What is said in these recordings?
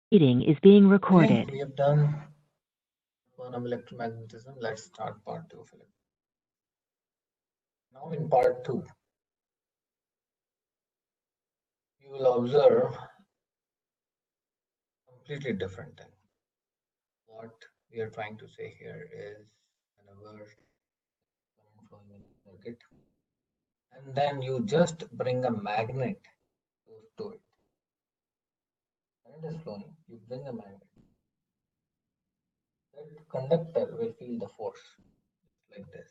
Meeting is being Okay, recorded. we have done one of electromagnetism. Let's start part two of it. Now in part two, you will observe completely different thing. What we are trying to say here is whenever current flowing in the circuit, and then you just bring a magnet close to it. Current is flowing, you bring a magnet. That conductor will feel the force like this.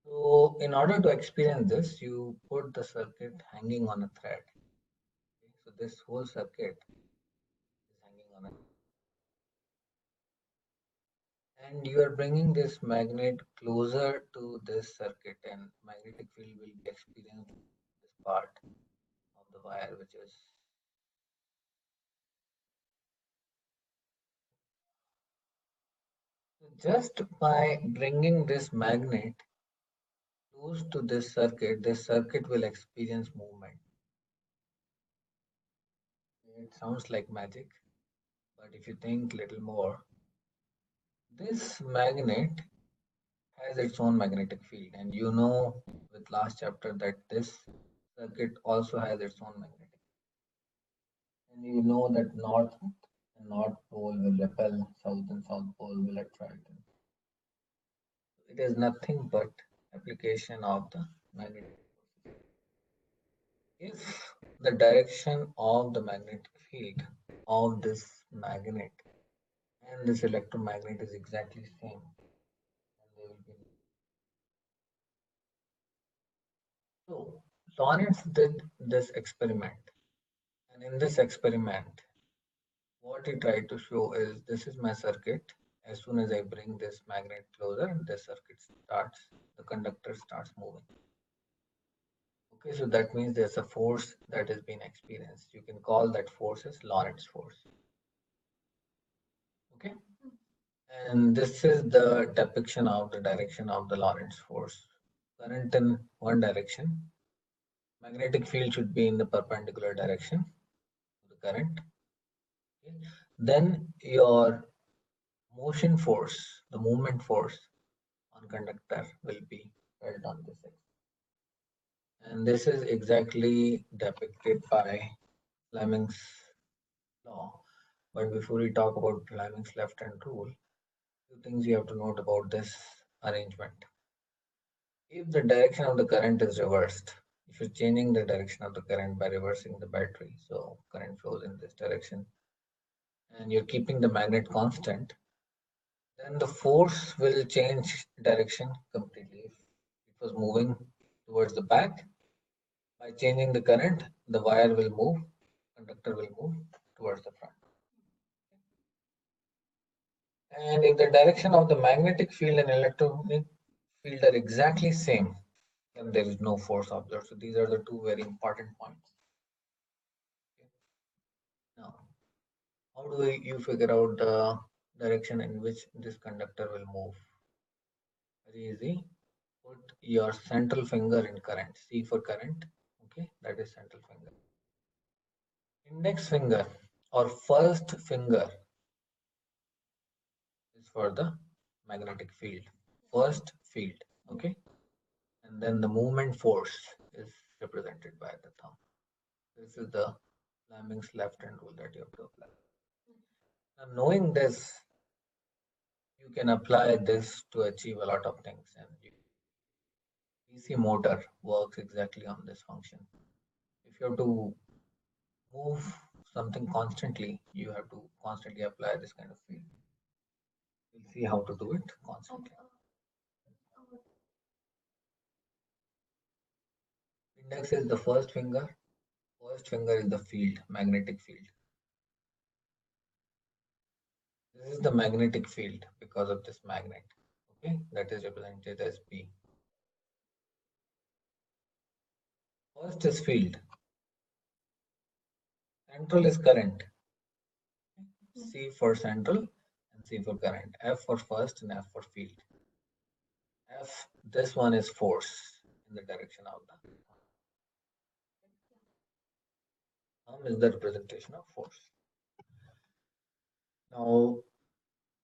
So in order to experience this, you put the circuit hanging on a thread. Okay? So this whole circuit is hanging on a, and you are bringing this magnet closer to this circuit, and magnetic field will be experienced this part of the wire, which is just by bringing this magnet close to this circuit will experience movement. It sounds like magic, but if you think little more, this magnet has its own magnetic field, and you know with last chapter that this circuit also has its own magnetic, and you know that north pole will repel, south and south pole will attract. It is nothing but application of the magnetic forces. If the direction of the magnetic field of this magnet and this electromagnet is exactly same, then they will be. So Lawrence did this experiment, and in this experiment, what he tried to show is this is my circuit. As soon as I bring this magnet closer, the circuit starts, the conductor starts moving. Okay, so that means there's a force that has been experienced. You can call that force as Lorentz force. Okay, and this is the depiction of the direction of the Lorentz force. Current in one direction, magnetic field should be in the perpendicular direction to the current. Okay. Then your motion force, the movement force on conductor will be felt on this axis. And this is exactly depicted by Fleming's law. But before we talk about Fleming's left hand rule, two things you have to note about this arrangement. If the direction of the current is reversed, if you're changing the direction of the current by reversing the battery, so current flows in this direction, and you're keeping the magnet constant, then the force will change direction completely. If it was moving towards the back, by changing the current, the wire will move, conductor will move towards the front. And if the direction of the magnetic field and electronic field are exactly same, then there is no force observed. So these are the two very important points. Okay. Now, how do you figure out the direction in which this conductor will move? Very easy. Put your central finger in current. C for current. Okay, that is central finger. Index finger or first finger is for the magnetic field. First field. Okay, and then the movement force is represented by the thumb. This is the Fleming's left hand rule that you have to apply. Now, knowing this, you can apply this to achieve a lot of things, and DC motor works exactly on this function. If you have to move something constantly, you have to constantly apply this kind of field. We'll see how to do it constantly. Index is the first finger. First finger is the field, magnetic field. This is the magnetic field because of this magnet. Okay, that is represented as B. First is field. Central is current. C for central and C for current. F for first and F for field. F, this one is force in the direction of the thumb is the representation of force. Now,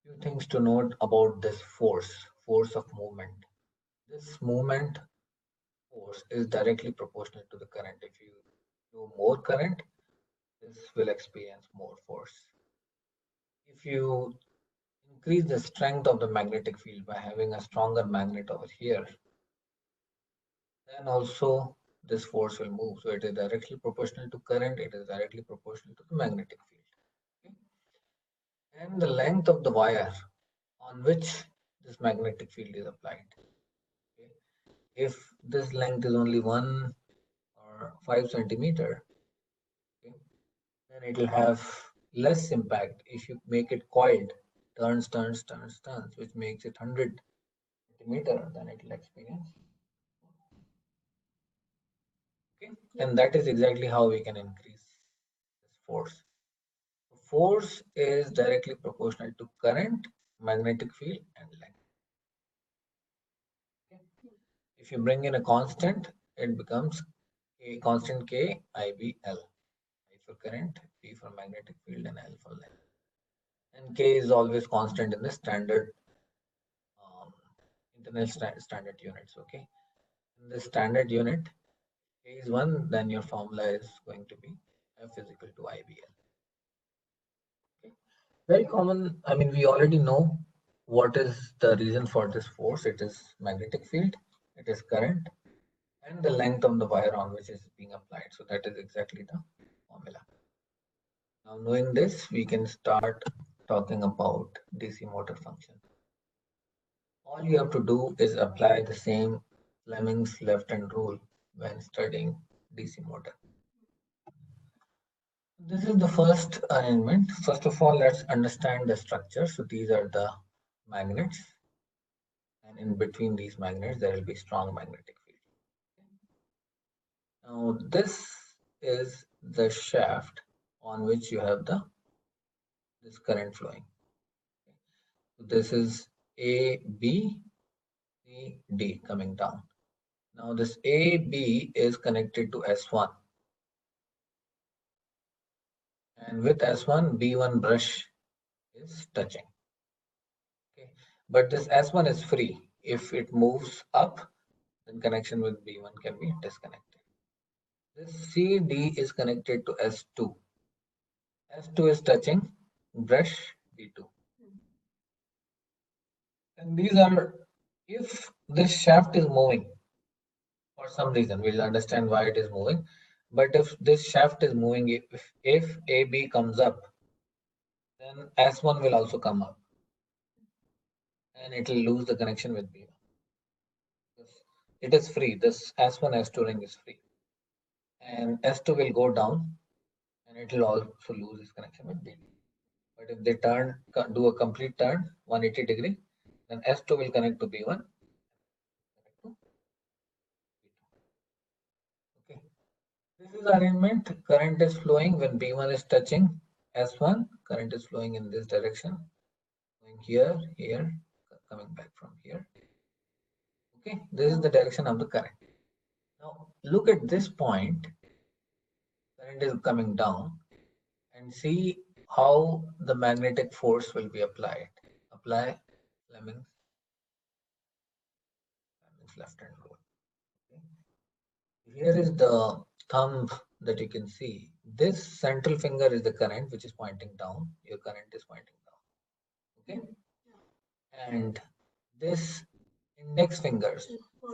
few things to note about this force of movement. This movement force is directly proportional to the current. If you do more current, this will experience more force. If you increase the strength of the magnetic field by having a stronger magnet over here, then also this force will move. So it is directly proportional to current, it is directly proportional to the magnetic field. Okay? And the length of the wire on which this magnetic field is applied. Okay? If this length is only 1 or 5 centimeter, okay, then it will have less impact. If you make it coiled, turns, which makes it 100 centimeter, then it will experience. Okay, and that is exactly how we can increase this force. Force is directly proportional to current, magnetic field, and length. Okay. If you bring in a constant, it becomes a constant K, IBL. I for current, B for magnetic field, and L for length. And K is always constant in the standard um, standard units. Okay, in the standard unit, K is 1, then your formula is going to be F is equal to IBL. Okay. Very common. I mean, we already know what is the reason for this force. It is magnetic field, it is current, and the length of the wire on which is being applied. So that is exactly the formula. Now, knowing this, we can start talking about DC motor function. All you have to do is apply the same Fleming's left-hand rule when studying DC motor. This is the first arrangement. First of all, let's understand the structure. So these are the magnets, and in between these magnets, there will be strong magnetic field. Now, this is the shaft on which you have this current flowing. So this is A, B, C, D coming down. Now this A, B is connected to S1. And with S1, B1 brush is touching. Okay. But this S1 is free. If it moves up, then connection with B1 can be disconnected. This CD is connected to S2. S2 is touching brush B2. And these are, if this shaft is moving for some reason, we'll understand why it is moving. But if this shaft is moving, if AB comes up, then S1 will also come up. And it will lose the connection with B1. It is free. This S1, S2 ring is free. And S2 will go down and it will also lose its connection with B2. But if they do a complete turn, 180 degree, then S2 will connect to B1. Okay. This is arrangement. Current is flowing when B1 is touching S1. Current is flowing in this direction. Going here, here, coming back from here. Okay. This is the direction of the current. Now look at this point. Current is coming down. And see how the magnetic force will be applied. Apply Fleming's left hand rule. Okay. Here is the thumb that you can see. This central finger is the current which is pointing down. Your current is pointing down. Okay. And this index fingers,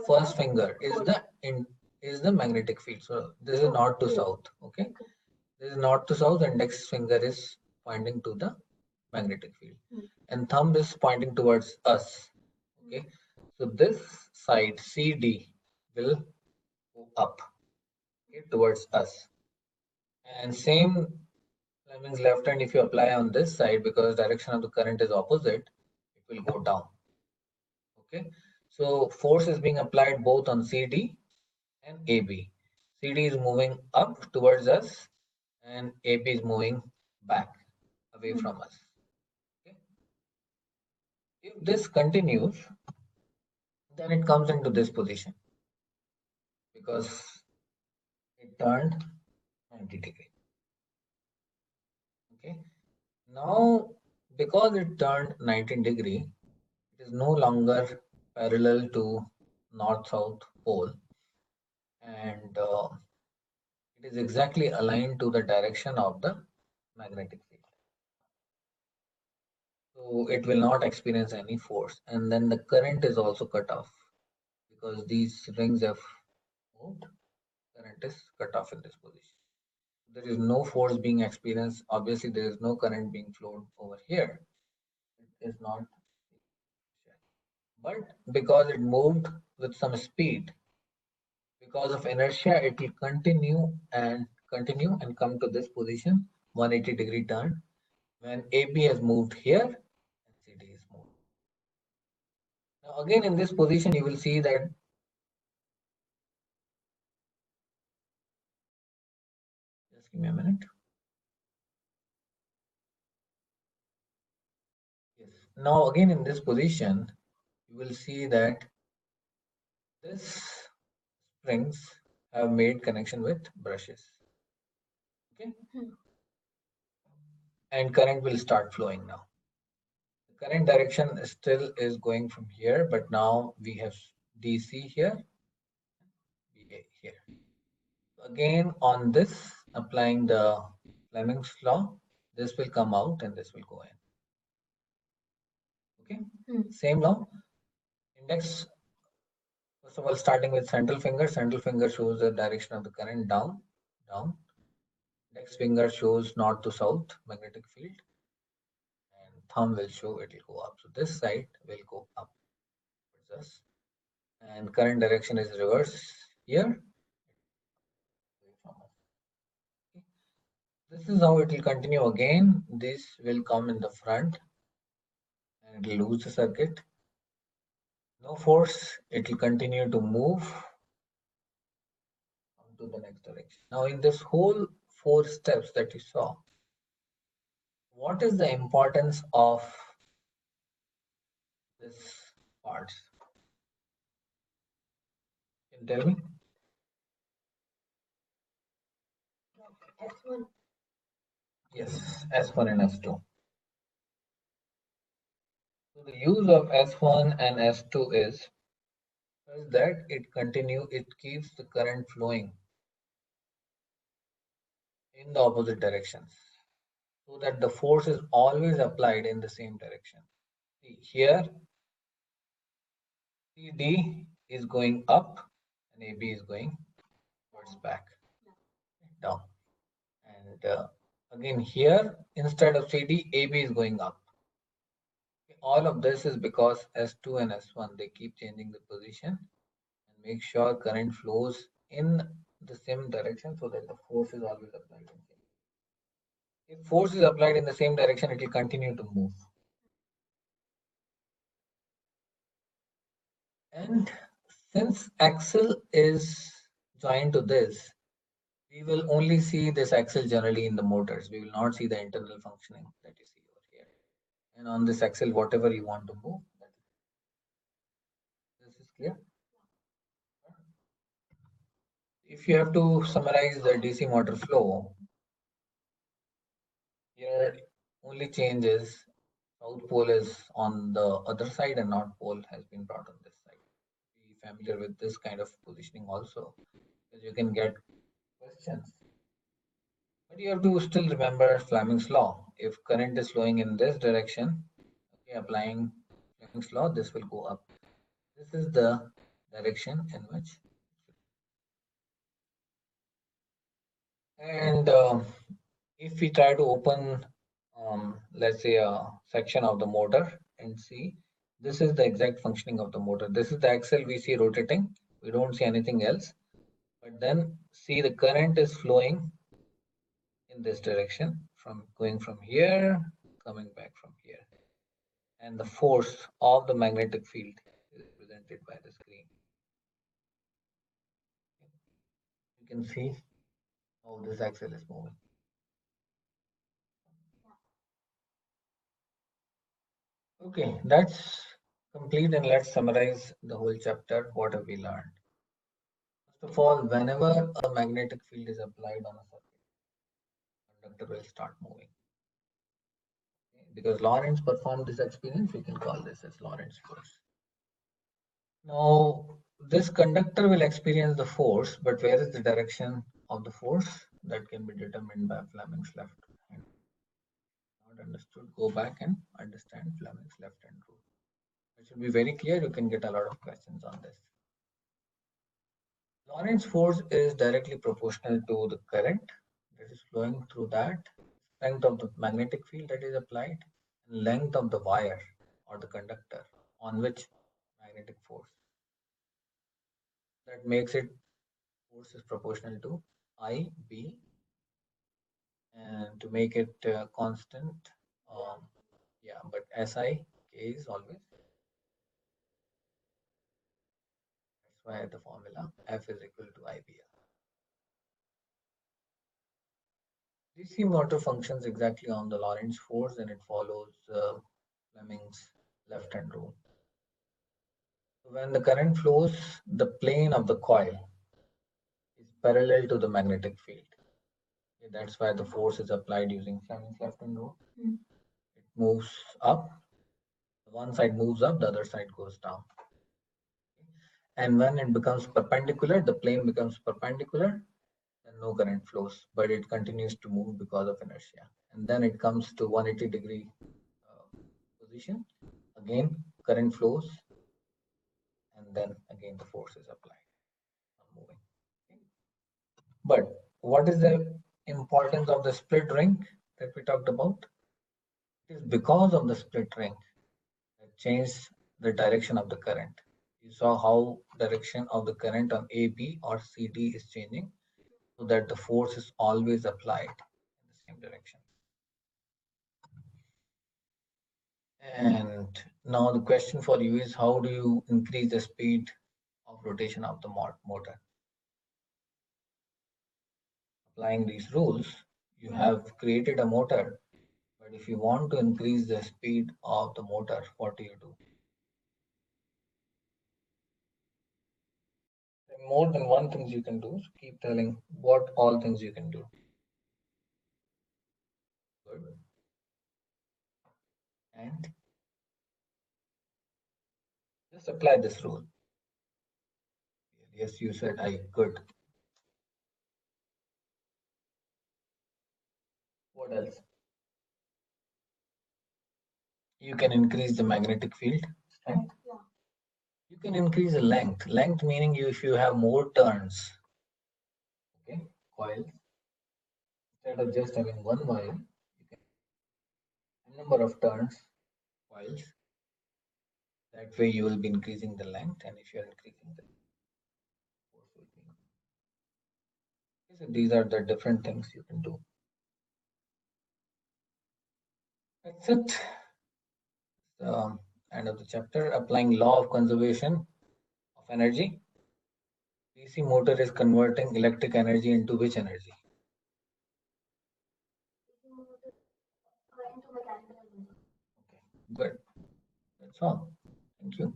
first finger is the magnetic field. So this is north to south. Okay. This is north to south. Index finger is pointing to the magnetic field, and thumb is pointing towards us. Okay, so this side CD will go up, okay, towards us, and same Fleming's left hand. If you apply on this side, because direction of the current is opposite, it will go down. Okay, so force is being applied both on CD and AB. CD is moving up towards us, and AB is moving back away from us. Okay. If this continues, then it comes into this position because it turned 90 degree. Okay. Now because it turned 19 degree, it is no longer parallel to north-south pole, and it is exactly aligned to the direction of the magnetic field. So it will not experience any force, and then the current is also cut off because these rings have moved. Current is cut off in this position. There is no force being experienced. Obviously, there is no current being flowed over here. It is not. But because it moved with some speed, because of inertia, it will continue and come to this position, 180-degree turn, when AB has moved here and CD is moved. Now again in this position, you will see that just give me a minute. Yes. Now again in this position, you will see that this springs have made connection with brushes. Okay. And current will start flowing now. The current direction still is going from here, but now we have DC here, VA here. Again on this, applying the Fleming's law, this will come out and this will go in. Okay, same law. Index, first of all, starting with central finger. Central finger shows the direction of the current down, down. Index finger shows north to south magnetic field, and thumb will show it will go up. So this side will go up, and current direction is reverse here. This is how it will continue again. This will come in the front and it will lose the circuit. No force, it will continue to move to the next direction. Now in this whole 4 steps that you saw, what is the importance of this part? Can you tell me? S1. Yes, S1 and S2. So the use of S1 and S2 is that it keeps the current flowing in the opposite directions, so that the force is always applied in the same direction. See, here CD is going up and AB is going towards back, down. And again here, instead of CD, AB is going up. All of this is because S2 and S1, they keep changing the position and make sure current flows in the same direction so that the force is always applied. If force is applied in the same direction, it will continue to move. And since axle is joined to this, we will only see this axle generally in the motors. We will not see the internal functioning that you see over here. And on this axle, whatever you want to move, this is clear. If you have to summarize the DC motor flow, here only change is south pole is on the other side and north pole has been brought on this side. Be familiar with this kind of positioning also, because you can get questions. But you have to still remember Fleming's law. If current is flowing in this direction, okay, applying Fleming's law, this will go up. This is the direction in which. And if we try to open, let's say, a section of the motor and see, this is the exact functioning of the motor. This is the axle we see rotating. We don't see anything else. But then see the current is flowing in this direction, from going from here, coming back from here. And the force of the magnetic field is represented by the screen. You can see how this axle is moving. Okay, that's complete, and let's summarize the whole chapter. What have we learned? First of all, whenever a magnetic field is applied on a circuit, conductor will start moving. because Lorentz performed this experience, we can call this as Lorentz force. Now, this conductor will experience the force, but where is the direction of the force? That can be determined by Fleming's left hand. Not understood, go back and understand Fleming's left hand rule. It should be very clear, you can get a lot of questions on this. Lorentz force is directly proportional to the current that is flowing through that, strength of the magnetic field that is applied, and length of the wire or the conductor on which magnetic force. That makes it force is proportional to IB, and to make it constant, yeah, but SI K is always, that's why the formula F is equal to IBL. DC motor functions exactly on the Lorentz force and it follows Fleming's left hand rule. So when the current flows, the plane of the coil is parallel to the magnetic field. Okay, that's why the force is applied using Fleming's left hand rule. It moves up, one side moves up, the other side goes down. And when it becomes perpendicular, the plane becomes perpendicular, then no current flows, but it continues to move because of inertia. And then it comes to 180-degree position. Again, current flows, and then again the force is applied on moving. Okay. But what is the importance of the split ring that we talked about? It is because of the split ring that changed the direction of the current. You saw how direction of the current on AB or CD is changing, so that the force is always applied in the same direction. And now the question for you is, how do you increase the speed of rotation of the motor? Applying these rules, you have created a motor, but if you want to increase the speed of the motor, what do you do? There are more than one things you can do, so keep telling what all things you can do. Good. And just apply this rule. Yes, you said I could. What else? You can increase the magnetic field strength. You can increase the length. Length meaning if you have more turns, okay, coils, instead of just having one wire, you can have a number of turns, coils. That way you will be increasing the length, and if you are increasing the force will be increasing. So these are the different things you can do. That's it. End of the chapter. Applying law of conservation of energy. DC motor is converting electric energy into which energy? Okay, good. That's all. Thank you.